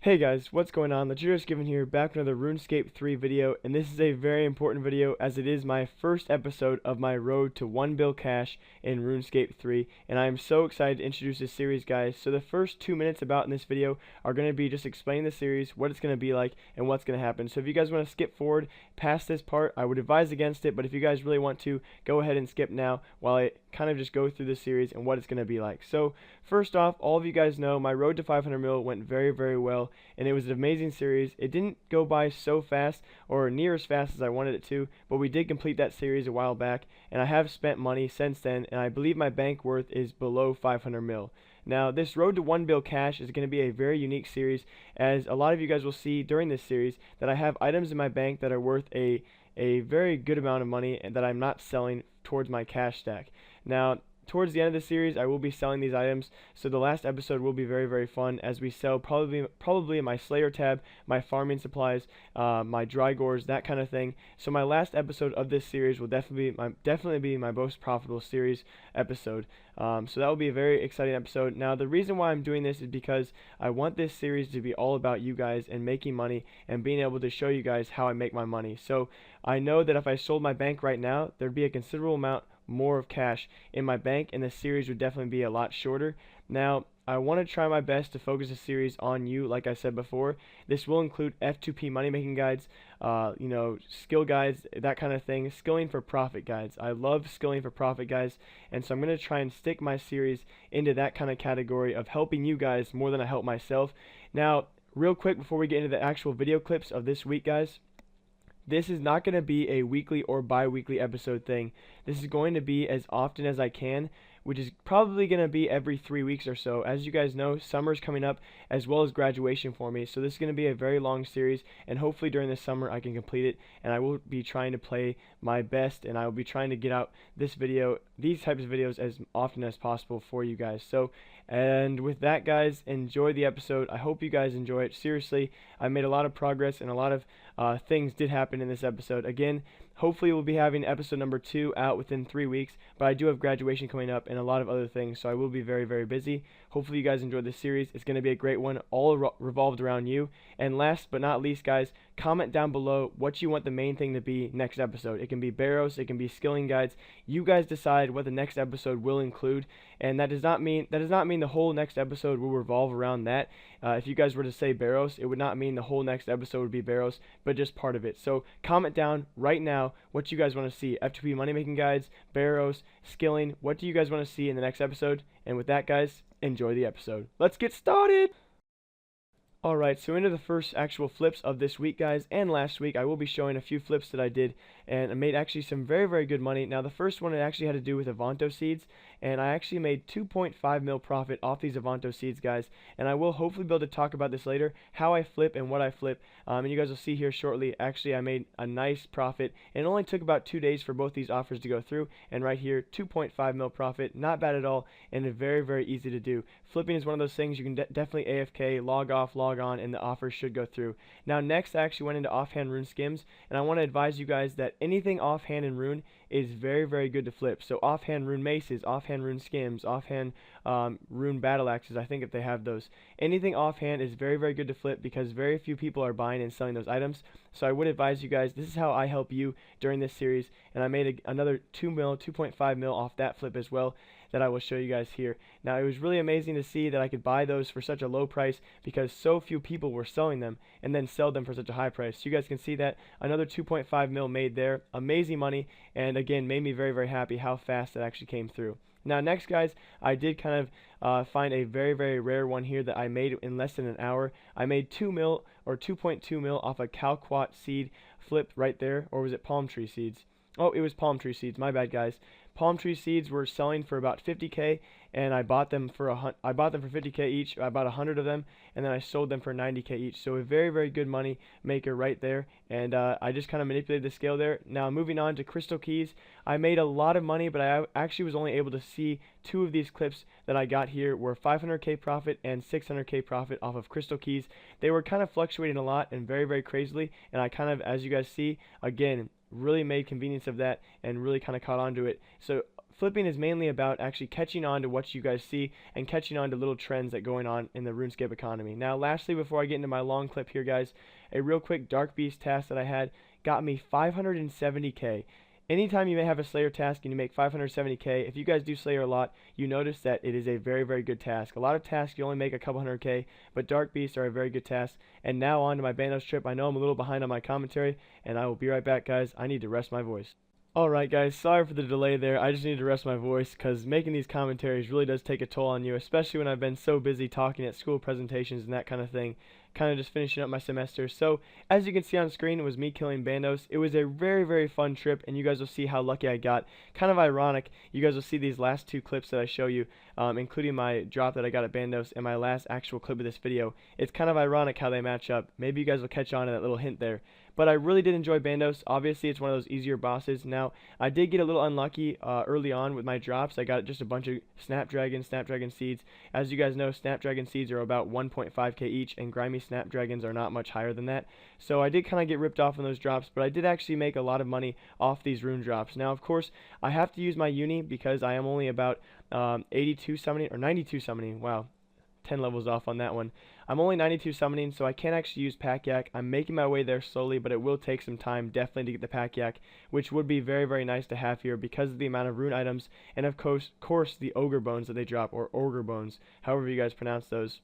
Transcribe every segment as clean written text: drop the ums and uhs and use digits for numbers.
Hey guys, what's going on? The Jagex Ltd here, back with another RuneScape 3 video, and this is a very important video as it is my first episode of my road to 1 bill cash in RuneScape 3, and I am so excited to introduce this series, guys. So the first 2 minutes about in this video are going to be just explaining the series, what it's going to be like, and what's going to happen. So if you guys want to skip forward past this part, I would advise against it, but if you guys really want to, go ahead and skip now while I kind of just go through the series and what it's going to be like. So first off, all of you guys know my road to 500 mil went very well, and it was an amazing series. It didn't go by so fast or near as fast as I wanted it to, but we did complete that series a while back, and I have spent money since then, and I believe my bank worth is below 500 mil. Now, this road to 1 bill cash is going to be a very unique series, as a lot of you guys will see during this series that I have items in my bank that are worth a very good amount of money and that I'm not selling towards my cash stack. Now, towards the end of the series, I will be selling these items, so the last episode will be very fun as we sell probably my Slayer tab, my farming supplies, my dry gores, that kind of thing. So my last episode of this series will definitely be my most profitable series episode. So that will be a very exciting episode. Now, the reason why I'm doing this is because I want this series to be all about you guys and making money and being able to show you guys how I make my money. So I know that if I sold my bank right now, there'd be a considerable amount more of cash in my bank, and the series would definitely be a lot shorter. Now, I want to try my best to focus the series on you, like I said before. This will include F2P money making guides, skill guides, that kind of thing, skilling for profit guides. I love skilling for profit guys, and so I'm going to try and stick my series into that kind of category of helping you guys more than I help myself. Now, real quick before we get into the actual video clips of this week, guys, this is not going to be a weekly or bi-weekly episode thing. This is going to be as often as I can, which is probably going to be every 3 weeks or so. As you guys know, summer's coming up as well as graduation for me, so this is going to be a very long series, and hopefully during the summer I can complete it, and I will be trying to play my best, and I will be trying to get out these types of videos as often as possible for you guys. So, and with that, guys, enjoy the episode. I hope you guys enjoy it. Seriously, I made a lot of progress, and a lot of things did happen in this episode. Again, hopefully we'll be having episode number 2 out within 3 weeks, but I do have graduation coming up and a lot of other things, so I will be very busy. Hopefully you guys enjoyed this series. It's going to be a great one, all revolved around you. And last but not least, guys, comment down below what you want the main thing to be next episode. It can be Barrows, it can be skilling guides. You guys decide what the next episode will include, and that does not mean the whole next episode will revolve around that. If you guys were to say Barrows, it would not mean the whole next episode would be Barrows, but just part of it. So comment down right now what you guys want to see. F2P money making guides, Barrows, skilling. What do you guys want to see in the next episode? And with that, guys, enjoy the episode. Let's get started! Alright, so into the first actual flips of this week, guys, and last week. I will be showing a few flips that I did, and I made actually some very good money. Now, the first one, it actually had to do with Avanto seeds, and I actually made 2.5 mil profit off these Avanto seeds, guys, and I will hopefully be able to talk about this later, how I flip and what I flip, and you guys will see here shortly. Actually, I made a nice profit, and it only took about 2 days for both these offers to go through, and right here, 2.5 mil profit, not bad at all, and very easy to do. Flipping is one of those things you can definitely AFK, log off, log on, and the offers should go through. Now, next, I actually went into offhand rune skims, and I want to advise you guys that anything offhand in rune is very good to flip. So offhand rune maces, offhand rune skims, offhand rune battle axes, I think if they have those. Anything offhand is very good to flip because very few people are buying and selling those items. So I would advise you guys, this is how I help you during this series, and I made another 2.5 mil off that flip as well that I will show you guys here. Now, it was really amazing to see that I could buy those for such a low price because so few people were selling them and then sell them for such a high price. So you guys can see that another 2.5 mil made there. Amazing money, and again, made me very happy how fast it actually came through. Now, next, guys, I did kind of find a very rare one here that I made in less than an hour. I made 2 mil or 2.2 mil off a Calquat seed flip right there, or was it palm tree seeds? Oh, it was palm tree seeds. My bad, guys. Palm tree seeds were selling for about 50k, and I bought them for 50k each. I bought 100 of them, and then I sold them for 90k each. So a very good money maker right there, and I just kind of manipulated the scale there. Now, moving on to crystal keys, I made a lot of money, but I actually was only able to see 2 of these clips that I got here were 500k profit and 600k profit off of crystal keys. They were kind of fluctuating a lot and very crazily, and I kind of, as you guys see, again, really made convenience of that and really kind of caught on to it. So flipping is mainly about actually catching on to what you guys see and catching on to little trends that are going on in the RuneScape economy. Now, lastly, before I get into my long clip here, guys, a real quick Dark Beast task that I had got me 570k. Anytime you may have a Slayer task and you make 570k, if you guys do Slayer a lot, you notice that it is a very, very good task. A lot of tasks you only make a couple hundred k, but Dark Beasts are a very good task. And now on to my Bandos trip. I know I'm a little behind on my commentary, and I will be right back, guys. I need to rest my voice. Alright guys, sorry for the delay there. I just need to rest my voice because making these commentaries really does take a toll on you, especially when I've been so busy talking at school presentations and that kind of thing, kind of just finishing up my semester. So, as you can see on screen, it was me killing Bandos. It was a very, very fun trip, and you guys will see how lucky I got. Kind of ironic, you guys will see these last two clips that I show you, including my drop that I got at Bandos and my last actual clip of this video. It's kind of ironic how they match up. Maybe you guys will catch on to that little hint there. But I really did enjoy Bandos. Obviously, it's one of those easier bosses. Now, I did get a little unlucky early on with my drops. I got just a bunch of Snapdragon seeds. As you guys know, Snapdragon seeds are about 1.5k each, and Grimy Snapdragons are not much higher than that. So I did kind of get ripped off on those drops, but I did actually make a lot of money off these rune drops. Now, of course, I have to use my uni because I am only about 82 summoning, or 92 summoning. Wow. 10 levels off on that one. I'm only 92 summoning, so I can't actually use Pack Yak. I'm making my way there slowly, but it will take some time definitely to get the Pack Yak, which would be very, very nice to have here because of the amount of rune items and of course the Ogre Bones that they drop, or Ogre Bones, however you guys pronounce those.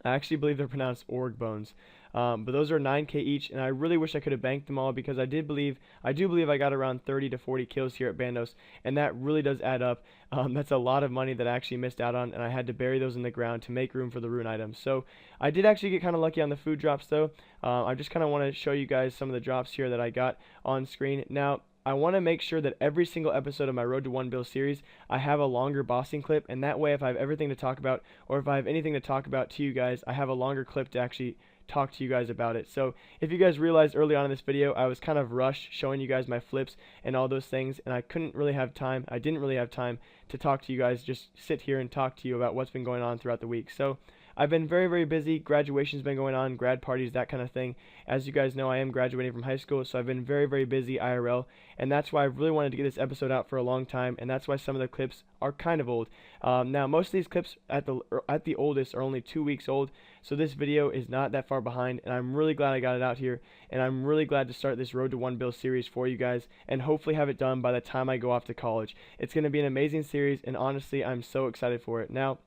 I actually believe they're pronounced Org Bones. But those are 9k each, and I really wish I could have banked them all because I do believe I got around 30 to 40 kills here at Bandos, and that really does add up. That's a lot of money that I actually missed out on, and I had to bury those in the ground to make room for the rune items. So I did actually get kind of lucky on the food drops though. I just kind of want to show you guys some of the drops here that I got on screen. Now, I want to make sure that every single episode of my Road to 1 Bill series, I have a longer bossing clip, and that way if I have everything to talk about, or if I have anything to talk about to you guys, I have a longer clip to actually talk to you guys about it. So if you guys realized early on in this video, I was kind of rushed showing you guys my flips and all those things, and I didn't really have time to talk to you guys, just sit here and talk to you about what's been going on throughout the week. So I've been very, very busy. Graduation's been going on, grad parties, that kind of thing. As you guys know, I am graduating from high school, so I've been very, very busy IRL, and that's why I really wanted to get this episode out for a long time, and that's why some of the clips are kind of old. Now, most of these clips at the oldest are only 2 weeks old, so this video is not that far behind, and I'm really glad I got it out here, and I'm really glad to start this Road to 1 Bill series for you guys, and hopefully have it done by the time I go off to college. It's going to be an amazing series, and honestly, I'm so excited for it. Now,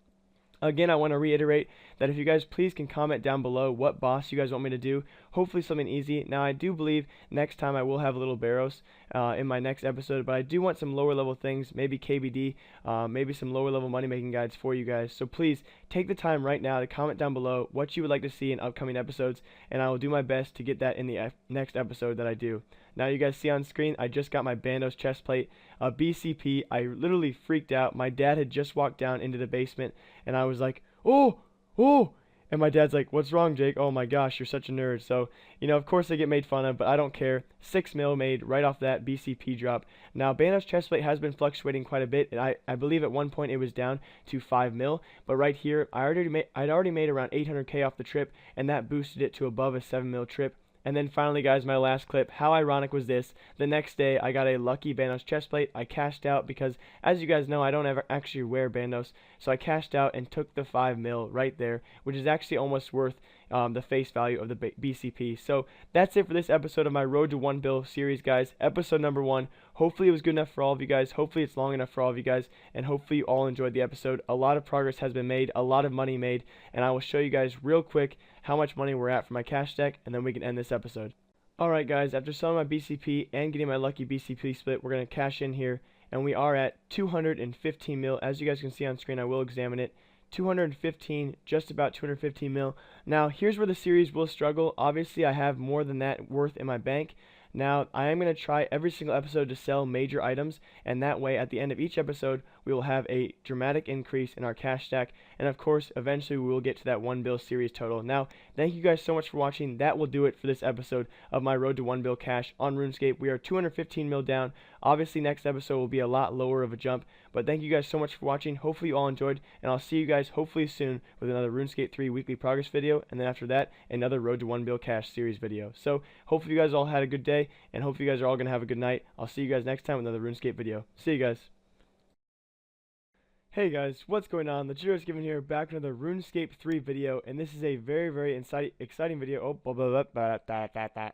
again, I want to reiterate that if you guys please can comment down below what boss you guys want me to do. Hopefully something easy. Now, I do believe next time I will have a little Barrows in my next episode, but I do want some lower level things, maybe KBD, maybe some lower level money making guides for you guys. So please take the time right now to comment down below what you would like to see in upcoming episodes, and I will do my best to get that in the next episode that I do. Now, you guys see on screen, I just got my Bandos chest plate, BCP. I literally freaked out. My dad had just walked down into the basement, and I was like, oh, and my dad's like, what's wrong, Jake? Oh my gosh, you're such a nerd. So, you know, of course I get made fun of, but I don't care. 6 mil made right off that BCP drop. Now, Bandos chestplate has been fluctuating quite a bit, and I believe at one point it was down to 5 mil, but right here, I'd already made around 800k off the trip, and that boosted it to above a 7 mil trip. And then finally, guys, my last clip. How ironic was this? The next day, I got a lucky Bandos chestplate. I cashed out because, as you guys know, I don't ever actually wear Bandos. So I cashed out and took the 5 mil right there, which is actually almost worth the face value of the BCP. So that's it for this episode of my Road to 1 Bill series, guys. Episode number 1. Hopefully it was good enough for all of you guys. Hopefully it's long enough for all of you guys. And hopefully you all enjoyed the episode. A lot of progress has been made. A lot of money made. And I will show you guys real quick how much money we're at for my cash stack. And then we can end this episode. Alright guys, after selling my BCP and getting my lucky BCP split, we're going to cash in here. And we are at 215 mil. As you guys can see on screen, I will examine it. 215, just about 215 mil. Now, here's where the series will struggle. Obviously, I have more than that worth in my bank. Now, I am going to try every single episode to sell major items, and that way, at the end of each episode, we will have a dramatic increase in our cash stack, and of course, eventually, we will get to that 1 bill series total. Now, thank you guys so much for watching. That will do it for this episode of my Road to 1 bill cash on RuneScape. We are 215 mil down. Obviously, next episode will be a lot lower of a jump, but thank you guys so much for watching. Hopefully, you all enjoyed, and I'll see you guys hopefully soon with another RuneScape 3 weekly progress video, and then after that, another Road to 1 bill cash series video. So, hopefully, you guys all had a good day, and hopefully you guys are all going to have a good night. I'll see you guys next time with another RuneScape video. See you guys. Hey guys, what's going on? The Jagex Ltd here, back with another RuneScape 3 video, and this is a very exciting video. Oh, blah, blah, blah, blah, blah, blah, blah.